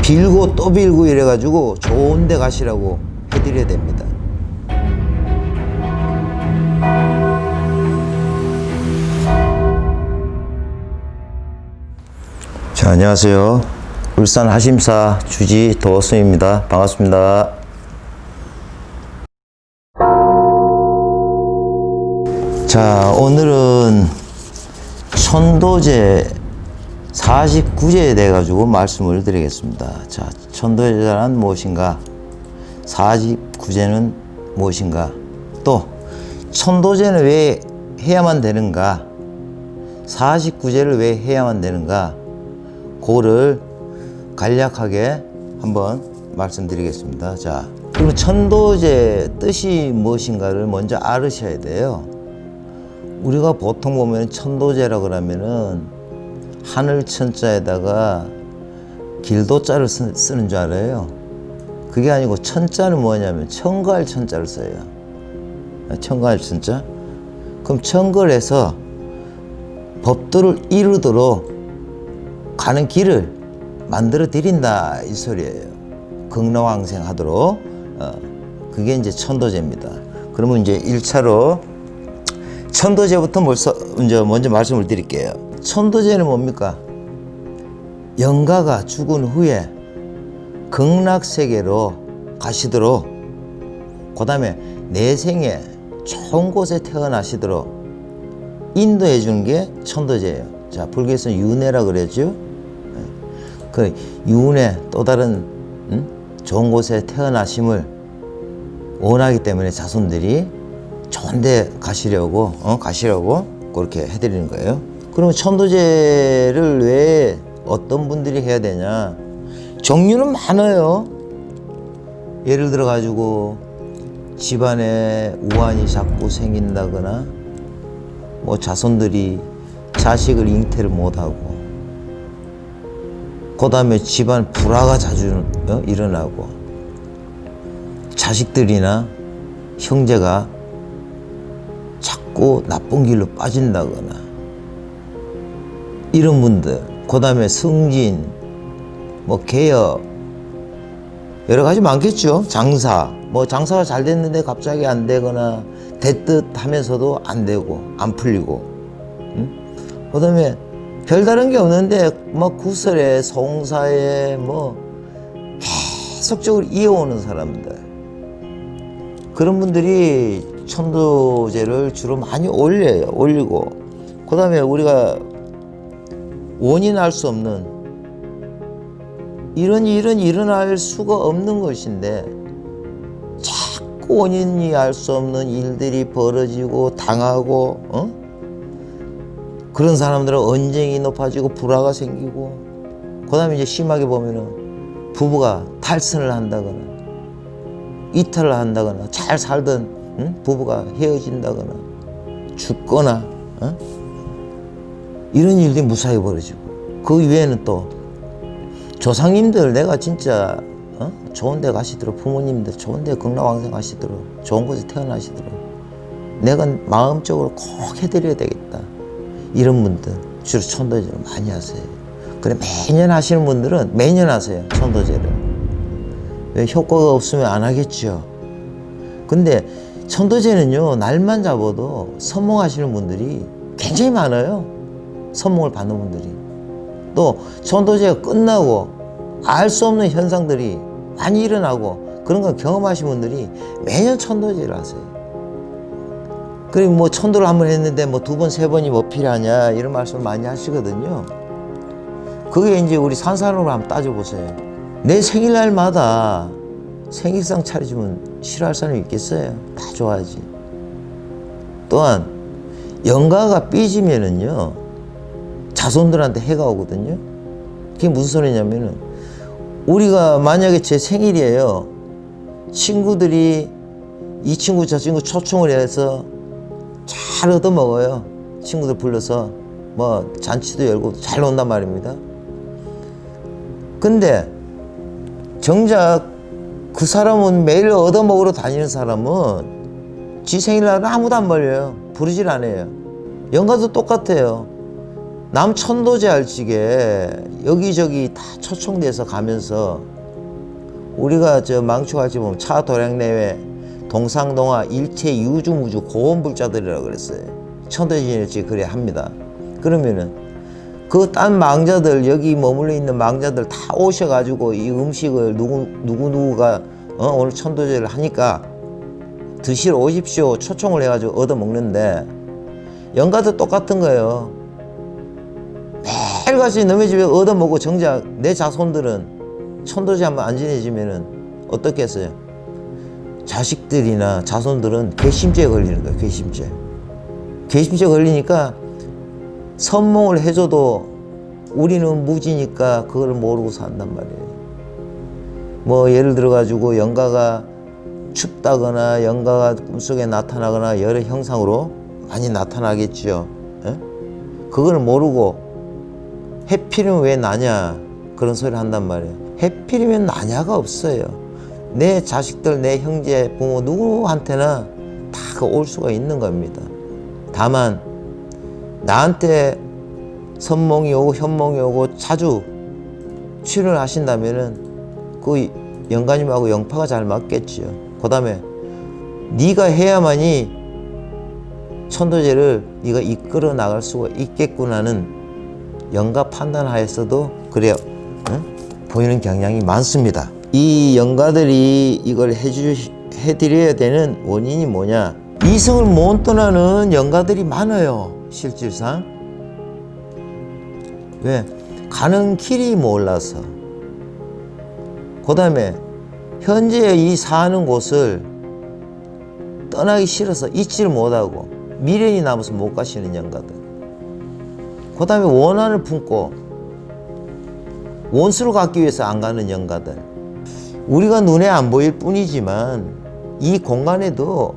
빌고 또 빌고 이래가지고 좋은 데 가시라고 해드려야 됩니다. 자, 안녕하세요. 울산 하심사 주지 도어스입니다. 반갑습니다. 자, 오늘은 천도제 49제에 대해 가지고 말씀을 드리겠습니다. 자, 천도제란 무엇인가? 49제는 무엇인가? 또 천도제는 왜 해야만 되는가? 49제를 왜 해야만 되는가? 그거를 간략하게 한번 말씀드리겠습니다. 자, 그럼 천도제 뜻이 무엇인가를 먼저 알으셔야 돼요. 우리가 보통 보면 천도제라 그러면은 하늘 천자에다가 길도자를 쓰는 줄 알아요. 그게 아니고 천자는 뭐냐면 천거할 천자를 써요. 천거할 천자. 그럼 천거해서 법도를 이루도록 가는 길을 만들어 드린다 이 소리예요. 극락왕생하도록. 그게 이제 천도제입니다. 그러면 이제 1차로 천도제부터 먼저 말씀을 드릴게요. 천도제는 뭡니까? 영가가 죽은 후에 극락세계로 가시도록, 그 다음에 내생에 좋은 곳에 태어나시도록 인도해 주는 게 천도제예요. 자, 불교에서는 윤회라 그러죠. 그 윤회, 또 다른 좋은 곳에 태어나심을 원하기 때문에 자손들이 좋은 데 가시려고 그렇게 해드리는 거예요. 그럼 천도제를 왜 어떤 분들이 해야 되냐? 종류는 많아요. 예를 들어 가지고 집안에 우환이 자꾸 생긴다거나, 뭐 자손들이 자식을 잉태를 못하고, 그 다음에 집안 불화가 자주 일어나고, 자식들이나 형제가 자꾸 나쁜 길로 빠진다거나, 이런 분들, 그 다음에 승진, 뭐 개업, 여러 가지 많겠죠. 장사, 뭐 장사가 잘 됐는데 갑자기 안 되거나, 됐듯 하면서도 안 되고 안 풀리고, 그 다음에 별다른 게 없는데 뭐 구설에 송사에 뭐 계속적으로 이어오는 사람들, 그런 분들이 천도제를 주로 많이 올리고, 그 다음에 우리가 원인 알 수 없는 이런 일은 일어날 수가 없는 것인데 자꾸 원인이 알 수 없는 일들이 벌어지고 당하고, 그런 사람들은 언쟁이 높아지고 불화가 생기고, 그 다음에 이제 심하게 보면은 부부가 탈선을 한다거나 이탈을 한다거나, 잘 살던 부부가 헤어진다거나 죽거나, 이런 일들이 무사히 벌어지고, 그 외에는 또 조상님들, 내가 진짜 좋은 데 가시도록, 부모님들 좋은 데 극락왕생 하시도록, 좋은 곳에 태어나시도록 내가 마음적으로 꼭 해드려야 되겠다, 이런 분들 주로 천도제를 많이 하세요. 그래, 매년 하시는 분들은 매년 하세요, 천도제를. 왜? 효과가 없으면 안 하겠죠. 근데 천도제는요, 날만 잡아도 선몽하시는 분들이 굉장히 많아요. 선몽을 받는 분들이. 또 천도제가 끝나고 알 수 없는 현상들이 많이 일어나고, 그런 걸 경험하신 분들이 매년 천도제를 하세요. 그리고 뭐 천도를 한 번 했는데 뭐 두 번, 세 번이 뭐 필요하냐, 이런 말씀을 많이 하시거든요. 그게 이제 우리 산산으로 한번 따져보세요. 내 생일날마다 생일상 차려주면 싫어할 사람이 있겠어요? 다 좋아하지. 또한 영가가 삐지면은요, 자손들한테 해가 오거든요. 그게 무슨 소리냐면은, 우리가 만약에 제 생일이에요. 친구들이 이 친구 저 친구 초청을 해서 잘 얻어먹어요. 친구들 불러서 뭐 잔치도 열고 잘 논단 말입니다. 근데 정작 그 사람은 매일 얻어먹으러 다니는 사람은 지 생일날은 아무도 안 벌려요. 부르질 않아요. 영가도 똑같아요. 남천도제 알지게 여기저기 다 초청돼서 가면서 우리가 저 망초같이 보면 차도량내외 동상동화 일체 유주무주 고원불자들이라고 그랬어요. 천도제일지 그래 합니다. 그러면은 그 딴 망자들 여기 머물러 있는 망자들 다 오셔가지고 이 음식을 누구가 오늘 천도제를 하니까 드시러 오십시오 초청을 해가지고 얻어먹는데 영가도 똑같은 거예요. 매일같이 너네 집에 얻어먹고 정작 내 자손들은 천도제 한번 안 지내지면은 어떻겠어요? 자식들이나 자손들은 괘씸죄에 걸리는 거예요. 괘씸죄 걸리니까 선몽을 해줘도 우리는 무지니까 그걸 모르고 산단 말이에요. 뭐 예를 들어 가지고 영가가 춥다거나 영가가 꿈속에 나타나거나 여러 형상으로 많이 나타나겠죠. 에? 그걸 모르고 해필이면 왜 나냐 그런 소리를 한단 말이에요. 해필이면 나냐가 없어요. 내 자식들, 내 형제, 부모 누구한테나 다 올 수가 있는 겁니다. 다만 나한테 선몽이 오고 현몽이 오고 자주 출연을 하신다면은 그 영가님하고 영파가 잘 맞겠지요. 그 다음에 네가 해야만이 천도제를 네가 이끌어 나갈 수가 있겠구나는 영가 판단하에서도 그래요. 응? 보이는 경향이 많습니다. 이 영가들이 이걸 해드려야 되는 원인이 뭐냐? 이성을 못 떠나는 영가들이 많아요. 실질상. 왜? 가는 길이 몰라서. 그 다음에 현재 이 사는 곳을 떠나기 싫어서 잊지를 못하고 미련이 남아서 못 가시는 영가들. 그 다음에 원한을 품고 원수를 갖기 위해서 안 가는 영가들. 우리가 눈에 안 보일 뿐이지만 이 공간에도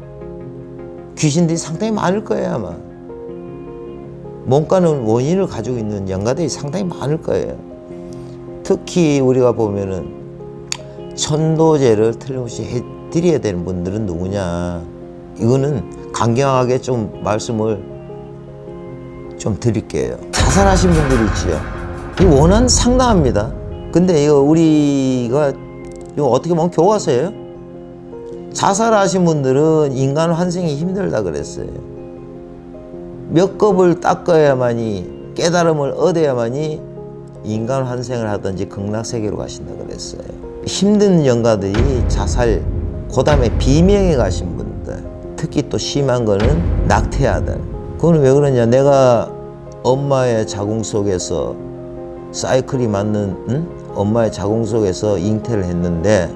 귀신들이 상당히 많을 거예요. 아마 못 가는 원인을 가지고 있는 영가들이 상당히 많을 거예요. 특히 우리가 보면은 천도제를 틀림없이 해드려야 되는 분들은 누구냐? 이거는 강경하게 좀 말씀을 좀 드릴게요. 자살하신 분들이 있지요. 이 원한 상당합니다. 근데 이거 우리가 이거 어떻게 보면 교과서예요. 자살하신 분들은 인간 환생이 힘들다 그랬어요. 몇 겁을 닦아야만이 깨달음을 얻어야만이 인간 환생을 하든지 극락세계로 가신다 그랬어요. 힘든 영가들이 자살, 그 다음에 비명에 가신 분들, 특히 또 심한 거는 낙태아들. 그건 왜 그러냐? 내가 엄마의 자궁 속에서 사이클이 맞는 엄마의 자궁 속에서 잉태를 했는데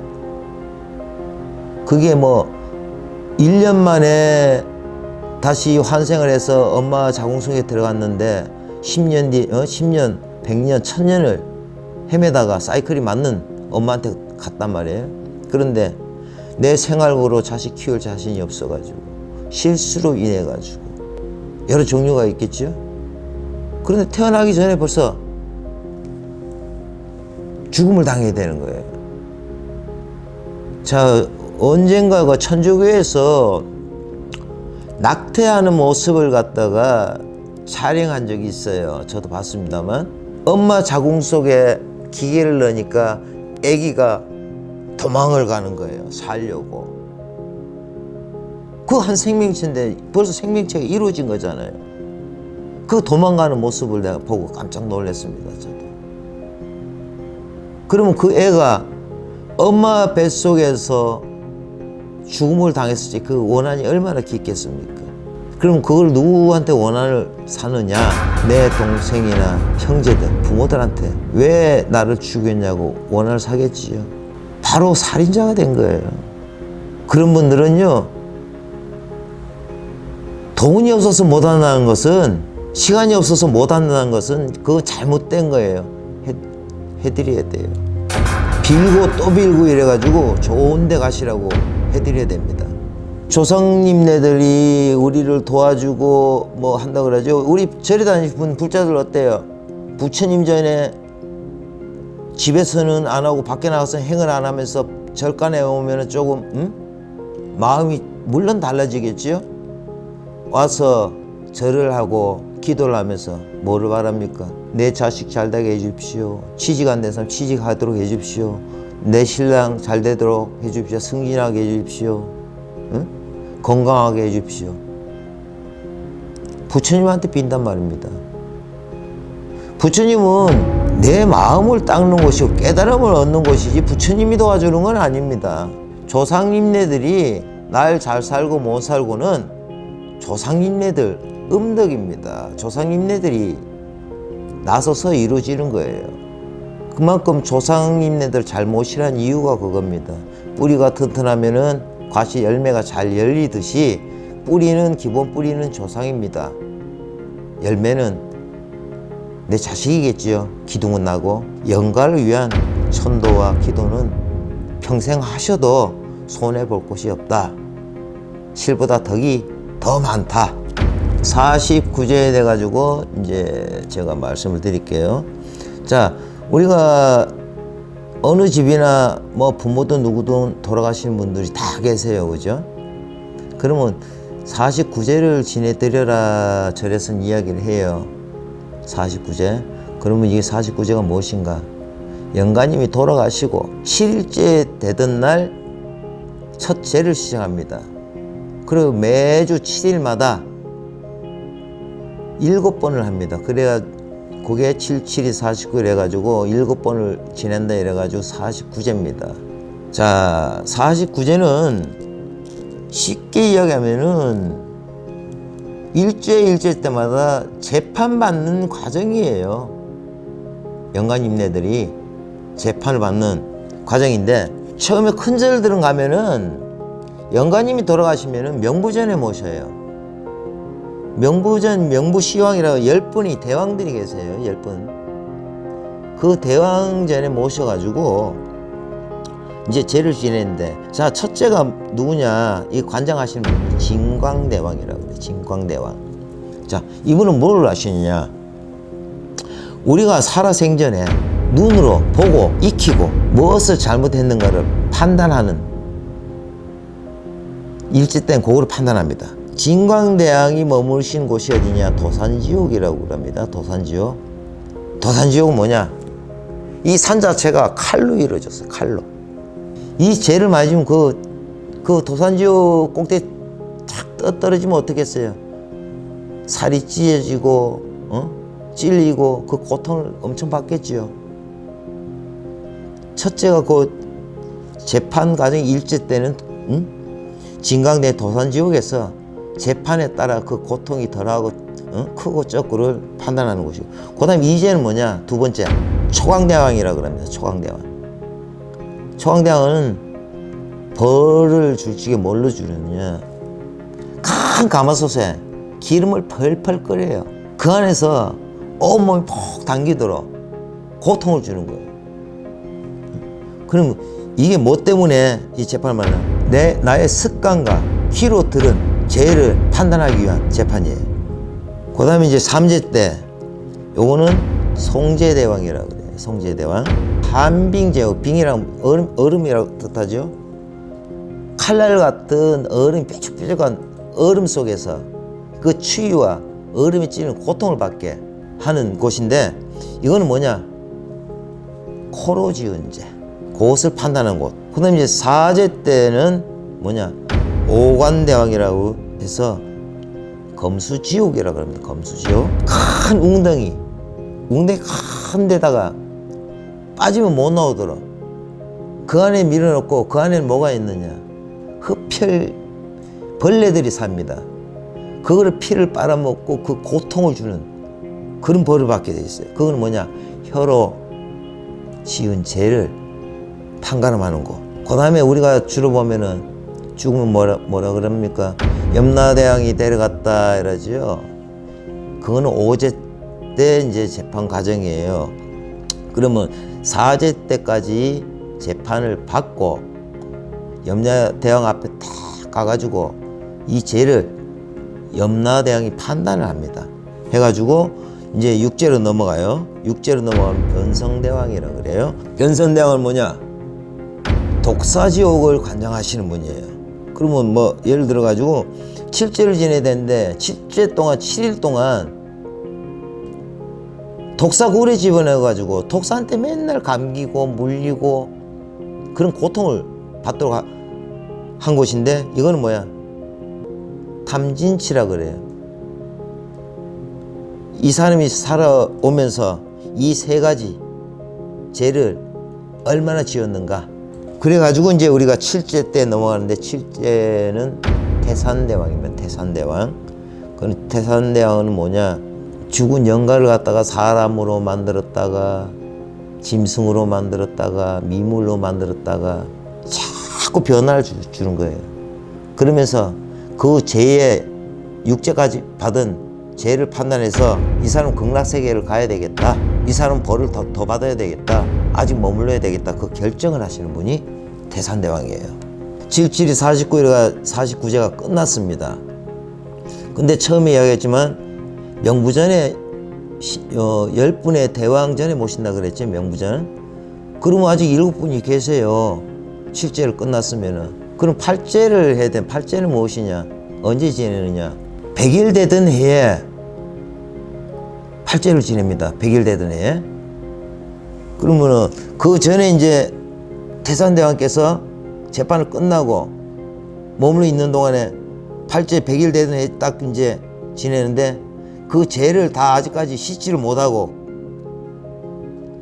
그게 뭐 1년 만에 다시 환생을 해서 엄마 자궁 속에 들어갔는데 10년 뒤, 10년, 100년, 1000년을 헤매다가 사이클이 맞는 엄마한테 갔단 말이에요. 그런데 내 생활고로 자식 키울 자신이 없어가지고 실수로 인해가지고 여러 종류가 있겠죠. 그런데 태어나기 전에 벌써 죽음을 당해야 되는 거예요. 자, 언젠가 그 천주교에서 낙태하는 모습을 갖다가 촬영한 적이 있어요. 저도 봤습니다만 엄마 자궁 속에 기계를 넣으니까 아기가 도망을 가는 거예요. 살려고. 그 한 생명체인데 벌써 생명체가 이루어진 거잖아요. 그 도망가는 모습을 내가 보고 깜짝 놀랐습니다. 저도. 그러면 그 애가 엄마 뱃속에서 죽음을 당했을지 그 원한이 얼마나 깊겠습니까? 그럼 그걸 누구한테 원한을 사느냐? 내 동생이나 형제들, 부모들한테 왜 나를 죽였냐고 원한을 사겠지요. 바로 살인자가 된 거예요. 그런 분들은요, 돈이 없어서 못 한다는 것은, 시간이 없어서 못 한다는 것은 그거 잘못된 거예요. 해드려야 돼요. 빌고 또 빌고 이래가지고 좋은 데 가시라고 해드려야 됩니다. 조상님네들이 우리를 도와주고 뭐 한다 그러죠. 우리 절에 다니는 분 불자들 어때요? 부처님 전에 집에서는 안 하고 밖에 나가서 행을 안 하면서 절간에 오면 조금 마음이 물론 달라지겠지요. 와서 절을 하고 기도를 하면서 뭐를 바랍니까? 내 자식 잘 되게 해주십시오. 취직 안 된 사람 취직하도록 해주십시오. 내 신랑 잘 되도록 해주십시오. 승진하게 해주십시오. 응? 건강하게 해주십시오. 부처님한테 빈단 말입니다. 부처님은 내 마음을 닦는 것이고 깨달음을 얻는 것이지 부처님이 도와주는 건 아닙니다. 조상님네들이 날 잘 살고 못 살고는 조상님네들 음덕입니다. 조상님네들이 나서서 이루어지는 거예요. 그만큼 조상님네들 잘못이란 이유가 그겁니다. 뿌리가 튼튼하면은 과시 열매가 잘 열리듯이 뿌리는 기본 뿌리는 조상입니다. 열매는 내 자식이겠지요. 기둥은 나고 영가를 위한 천도와 기도는 평생 하셔도 손해볼 곳이 없다. 실보다 덕이 더 많다. 49제에 돼 가지고 이제 제가 말씀을 드릴게요. 자, 우리가 어느 집이나 뭐 부모든 누구든 돌아가시는 분들이 다 계세요. 그죠? 그러면 49제를 지내드려라 절에서는 이야기를 해요. 49제. 그러면 이게 49제가 무엇인가? 영가님이 돌아가시고 7일째 되던 날 첫 제를 시작합니다. 그리고 매주 7일마다 7번을 합니다. 그래야 그게 7, 7이 49일 해가지고 7번을 지낸다 이래가지고 49제입니다. 자, 49제는 쉽게 이야기하면은 일제 때마다 재판받는 과정이에요. 영가님네들이 재판을 받는 과정인데 처음에 큰절들은 가면은 영가님이 돌아가시면은 명부전에 모셔요. 명부전, 명부시왕이라고 10분이 대왕들이 계세요. 10분. 그 대왕전에 모셔가지고 이제 제를 지내는데, 자, 첫째가 누구냐? 이 관장하시는 분이 진광대왕이라고 그래요. 진광대왕. 자, 이분은 뭘 하시느냐? 우리가 살아생전에 눈으로 보고 익히고 무엇을 잘못했는가를 판단하는, 일제 때는 그거를 판단합니다. 진광대왕이 머무르신 곳이 어디냐? 도산지옥이라고 그럽니다. 도산지옥. 도산지옥은 뭐냐? 이 산 자체가 칼로 이루어졌어요. 칼로. 이 죄를 맞으면 그 도산지옥 꼭대기 탁 떨어지면 어떻겠어요? 살이 찢어지고, 찔리고 그 고통을 엄청 받겠지요. 첫째가 그 재판 과정 일제 때는 진강대 도산지옥에서 재판에 따라 그 고통이 덜하고 크고 적고를 판단하는 것이고, 그 다음에 이제는 뭐냐? 두 번째 초광대왕이라고 그럽니다. 초광대왕. 초광대왕은 벌을 줄 적에 뭘로 주느냐? 큰 가마솥에 기름을 펄펄 끓여요. 그 안에서 온몸이 푹 당기도록 고통을 주는 거예요. 그럼 이게 뭐 때문에 이 재판을 말하냐? 나의 습관과 귀로 들은 죄를 판단하기 위한 재판이에요. 그 다음에 이제 3제 때 요거는 송제대왕이라고 그래요. 송제대왕. 한빙제옥, 빙이랑 얼음이라고 뜻하죠. 칼날 같은 얼음이 뾰족뾰족한 얼음 속에서 그 추위와 얼음이 찌는 고통을 받게 하는 곳인데, 이거는 뭐냐? 코로 지은 죄. 그것을 판단하는 곳. 그 다음에 이제 4제 때는 뭐냐? 오관대왕이라고 해서 검수지옥이라고 합니다. 검수지옥. 큰 웅덩이 큰 데다가 빠지면 못 나오도록 그 안에 밀어넣고, 그 안에는 뭐가 있느냐? 흡혈 벌레들이 삽니다. 그거를 피를 빨아먹고 그 고통을 주는 그런 벌을 받게 돼 있어요. 그거는 뭐냐? 혀로 지은 죄를 판가름하는 거. 그 다음에 우리가 주로 보면은 죽으면 뭐라 그럽니까? 염라대왕이 데려갔다 이러지요. 그거는 5제 때 이제 재판 과정이에요. 그러면 4제 때까지 재판을 받고 염라대왕 앞에 딱 가가지고 이 죄를 염라대왕이 판단을 합니다. 해가지고 이제 6제로 넘어가요. 6제로 넘어가면 변성대왕이라고 그래요. 변성대왕은 뭐냐? 독사지옥을 관장하시는 분이에요. 그러면 뭐 예를 들어 가지고 7제를 지내야 되는데 7제 동안 7일 동안 독사굴에 집어넣어가지고 독사한테 맨날 감기고 물리고 그런 고통을 받도록 한 곳인데, 이거는 뭐야? 탐진치라 그래요. 이 사람이 살아오면서 이 세 가지 죄를 얼마나 지었는가. 그래가지고 이제 우리가 7제 때 넘어가는데, 7제는 태산대왕입니다. 태산대왕. 그 태산대왕은 뭐냐? 죽은 영가를 갖다가 사람으로 만들었다가 짐승으로 만들었다가 미물로 만들었다가 자꾸 변화를 주는 거예요. 그러면서 그 죄의 6제까지 받은 죄를 판단해서 이 사람 극락세계를 가야 되겠다, 이 사람 벌을 더 받아야 되겠다, 아직 머물러야 되겠다, 그 결정을 하시는 분이 태산대왕이에요. 질질이 49제가 끝났습니다. 근데 처음에 이야기했지만 명부전에 10분의 대왕전에 모신다 그랬죠. 명부전. 그러면 아직 7분이 계세요. 7제를 끝났으면은. 그럼 8제를 해야 돼. 8제는 무엇이냐? 언제 지내느냐? 100일 되던 해에 8제를 지냅니다. 100일 되던 해에. 그러면은 그 전에 이제 태산대왕께서 재판을 끝나고 머물러 있는 동안에 8제 100일 되던 해에 딱 이제 지내는데, 그 죄를 다 아직까지 씻지를 못하고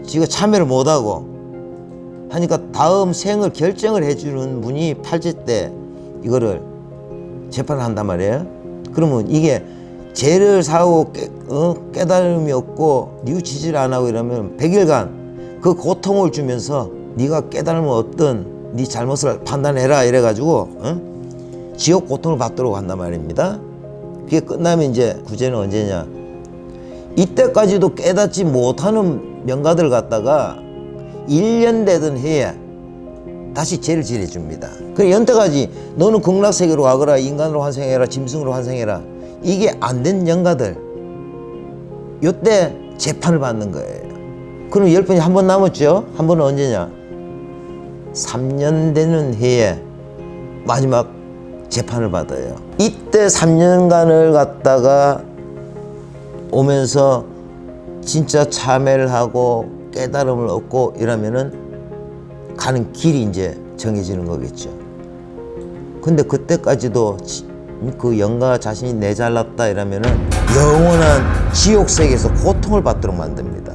지가 참여를 못하고 하니까 다음 생을 결정을 해주는 분이 8제 때 이거를 재판을 한단 말이에요. 그러면 이게 죄를 사고 깨달음이 없고 뉘우치질 안 하고 이러면 100일간 그 고통을 주면서 네가 깨달으면 어떤 네 잘못을 판단해라 이래가지고 지옥 고통을 받도록 한단 말입니다. 그게 끝나면 이제 구제는 언제냐? 이때까지도 깨닫지 못하는 명가들 갖다가 1년 되던 해에 다시 죄를 지내줍니다. 그 연태까지 너는 극락세계로 가거라, 인간으로 환생해라, 짐승으로 환생해라, 이게 안 된 영가들, 요때 재판을 받는 거예요. 그럼 10번이 한 번 남았죠? 한 번은 언제냐? 3년 되는 해에 마지막 재판을 받아요. 이때 3년간을 갖다가 오면서 진짜 참회를 하고 깨달음을 얻고 이러면은 가는 길이 이제 정해지는 거겠죠. 근데 그때까지도 그 영가 자신이 내 잘났다 이러면은 영원한 지옥세계에서 고통을 받도록 만듭니다.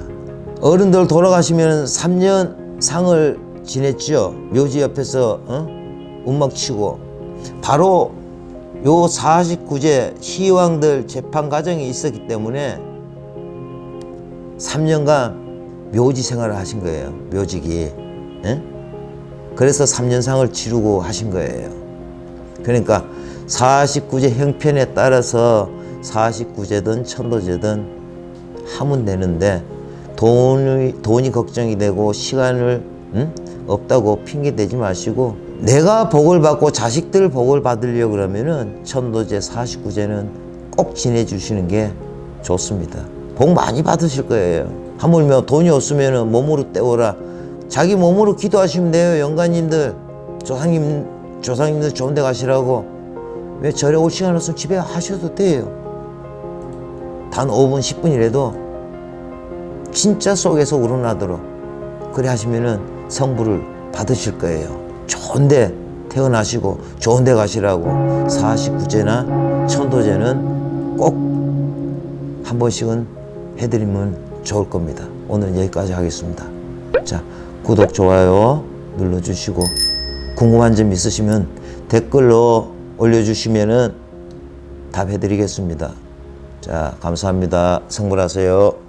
어른들 돌아가시면 3년 상을 지냈죠. 묘지 옆에서 음악 치고. 바로 요 49제 시왕들 재판 과정이 있었기 때문에 3년간 묘지 생활을 하신 거예요. 묘직이. 그래서 3년상을 치르고 하신 거예요. 그러니까 49제 형편에 따라서 49제든 천도제든 하면 되는데, 돈이 걱정이 되고 시간을 없다고 핑계 대지 마시고, 내가 복을 받고 자식들 복을 받으려고 그러면은 천도제 49제는 꼭 지내주시는 게 좋습니다. 복 많이 받으실 거예요. 하물며 돈이 없으면은 몸으로 때워라. 자기 몸으로 기도하시면 돼요. 영가님들, 조상님들 좋은 데 가시라고. 왜 절에 올 시간 없으면 집에 하셔도 돼요. 단 5분 10분이라도 진짜 속에서 우러나도록 그래 하시면은 성부를 받으실 거예요. 좋은데 태어나시고 좋은데 가시라고 49제나 천도제는 꼭 한 번씩은 해드리면 좋을 겁니다. 오늘은 여기까지 하겠습니다. 자, 구독, 좋아요 눌러주시고 궁금한 점 있으시면 댓글로 올려주시면은 답해드리겠습니다. 자, 감사합니다. 성불하세요.